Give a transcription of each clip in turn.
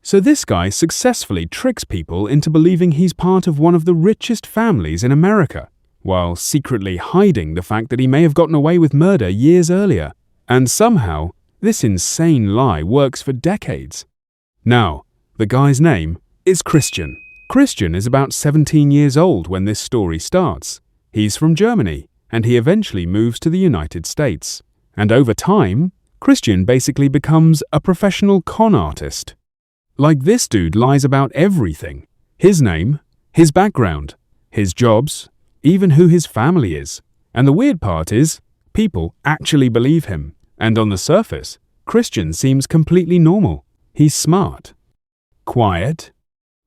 So this guy successfully tricks people into believing he's part of one of the richest families in America, while secretly hiding the fact that he may have gotten away with murder years earlier. And somehow, this insane lie works for decades. Now, the guy's name is Christian. Christian is about 17 years old when this story starts. He's from Germany, and he eventually moves to the United States. And over time, Christian basically becomes a professional con artist. Like, this dude lies about everything. His name, his background, his jobs, even who his family is. And the weird part is, people actually believe him. And on the surface, Christian seems completely normal. He's smart, quiet,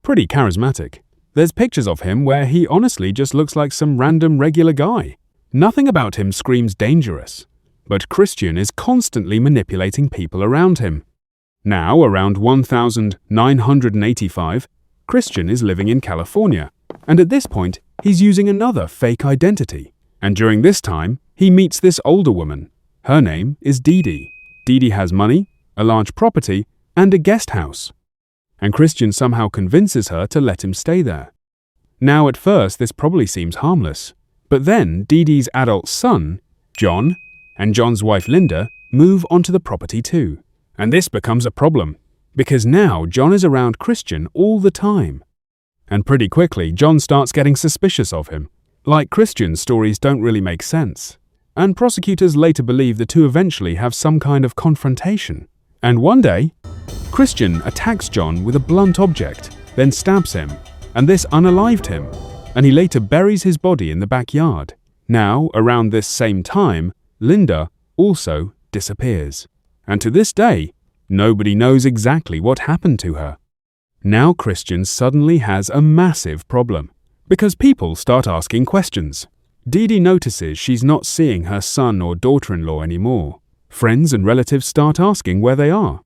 pretty charismatic. There's pictures of him where he honestly just looks like some random regular guy. Nothing about him screams dangerous. But Christian is constantly manipulating people around him. Now, around 1985, Christian is living in California, and at this point, he's using another fake identity. And during this time, he meets this older woman. Her name is Dee Dee. Dee Dee has money, a large property, and a guest house. And Christian somehow convinces her to let him stay there. Now, at first, this probably seems harmless, but then Dee Dee's adult son, John, and John's wife Linda move onto the property too. And this becomes a problem, because now John is around Christian all the time. And pretty quickly, John starts getting suspicious of him. Like, Christian's stories don't really make sense. And prosecutors later believe the two eventually have some kind of confrontation. And one day, Christian attacks John with a blunt object, then stabs him, and this unalived him, and he later buries his body in the backyard. Now, around this same time, Linda also disappears. And to this day, nobody knows exactly what happened to her. Now Christian suddenly has a massive problem, because people start asking questions. Dee Dee notices she's not seeing her son or daughter-in-law anymore. Friends and relatives start asking where they are.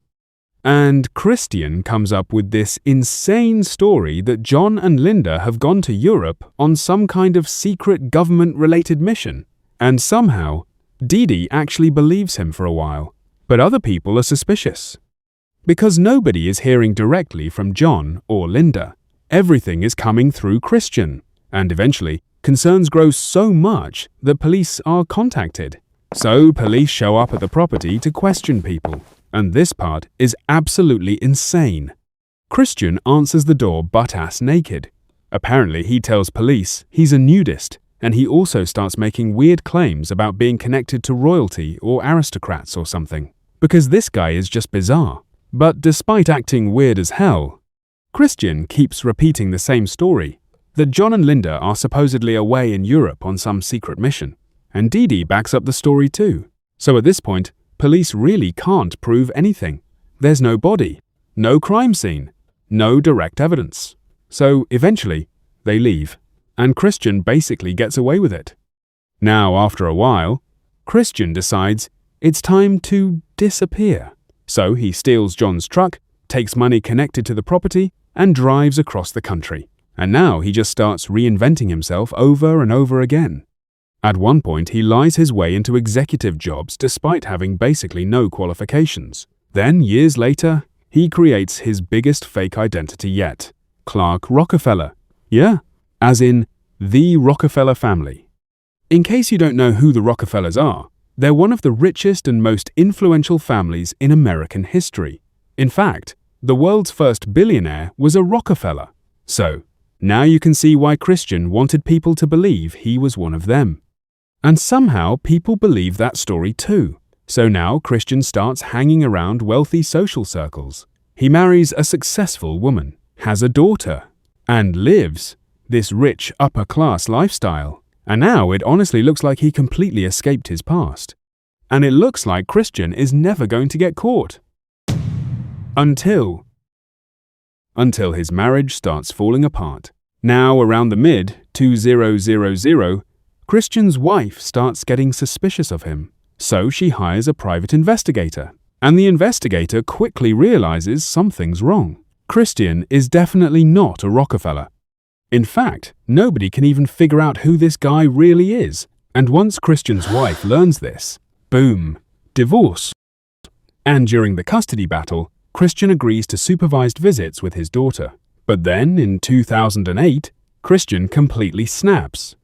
And Christian comes up with this insane story that John and Linda have gone to Europe on some kind of secret government-related mission. And somehow, Dee Dee actually believes him for a while. But other people are suspicious. Because nobody is hearing directly from John or Linda. Everything is coming through Christian. And eventually, concerns grow so much that police are contacted. So police show up at the property to question people. And this part is absolutely insane. Christian answers the door butt-ass naked. Apparently, he tells police he's a nudist, and he also starts making weird claims about being connected to royalty or aristocrats or something. Because this guy is just bizarre. But despite acting weird as hell, Christian keeps repeating the same story, that John and Linda are supposedly away in Europe on some secret mission. And Dee Dee backs up the story too. So at this point, police really can't prove anything. There's no body, no crime scene, no direct evidence. So eventually, they leave, and Christian basically gets away with it. Now, after a while, Christian decides it's time to disappear. So he steals John's truck, takes money connected to the property, and drives across the country. And now he just starts reinventing himself over and over again. At one point, he lies his way into executive jobs despite having basically no qualifications. Then, years later, he creates his biggest fake identity yet, Clark Rockefeller. Yeah, as in the Rockefeller family. In case you don't know who the Rockefellers are, they're one of the richest and most influential families in American history. In fact, the world's first billionaire was a Rockefeller. So, now you can see why Christian wanted people to believe he was one of them. And somehow people believe that story too. So now Christian starts hanging around wealthy social circles. He marries a successful woman, has a daughter, and lives this rich upper-class lifestyle. And now it honestly looks like he completely escaped his past. And it looks like Christian is never going to get caught. Until his marriage starts falling apart. Now, around the mid-2000, Christian's wife starts getting suspicious of him. So she hires a private investigator. And the investigator quickly realizes something's wrong. Christian is definitely not a Rockefeller. In fact, nobody can even figure out who this guy really is. And once Christian's wife learns this, boom, divorce. And during the custody battle, Christian agrees to supervised visits with his daughter. But then, in 2008, Christian completely snaps.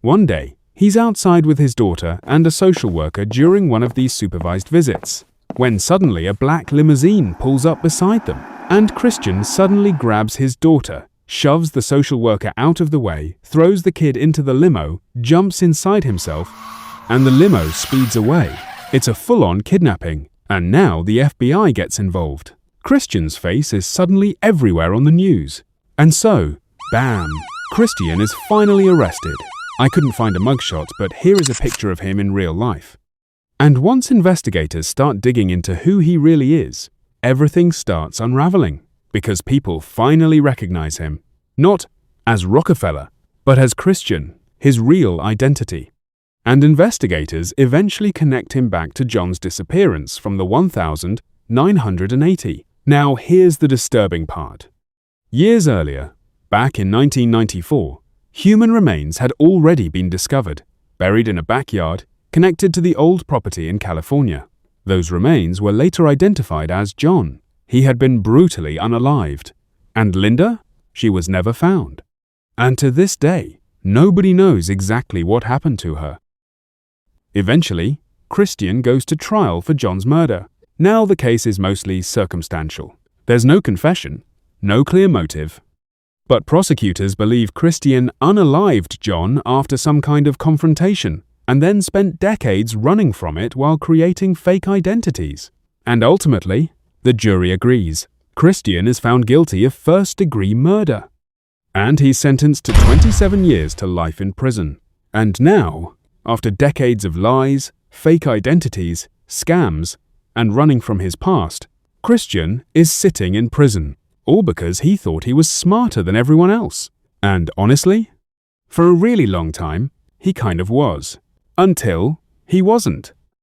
One day, he's outside with his daughter and a social worker during one of these supervised visits, when suddenly a black limousine pulls up beside them, and Christian suddenly grabs his daughter, shoves the social worker out of the way, throws the kid into the limo, jumps inside himself, and the limo speeds away. It's a full-on kidnapping, and now the FBI gets involved. Christian's face is suddenly everywhere on the news. And so, bam, Christian is finally arrested. I couldn't find a mugshot, but here is a picture of him in real life. And once investigators start digging into who he really is, everything starts unraveling, because people finally recognize him, not as Rockefeller, but as Christian, his real identity. And investigators eventually connect him back to John's disappearance from the 1980. Now here's the disturbing part. Years earlier, back in 1994, human remains had already been discovered, buried in a backyard, connected to the old property in California. Those remains were later identified as John. He had been brutally unalived. And Linda? She was never found. And to this day, nobody knows exactly what happened to her. Eventually, Christian goes to trial for John's murder. Now the case is mostly circumstantial. There's no confession, no clear motive. But prosecutors believe Christian unalived John after some kind of confrontation, and then spent decades running from it while creating fake identities. And ultimately, the jury agrees. Christian is found guilty of first-degree murder. And he's sentenced to 27 years to life in prison. And now, after decades of lies, fake identities, scams, and running from his past, Christian is sitting in prison, all because he thought he was smarter than everyone else. And honestly, for a really long time, he kind of was. Until he wasn't.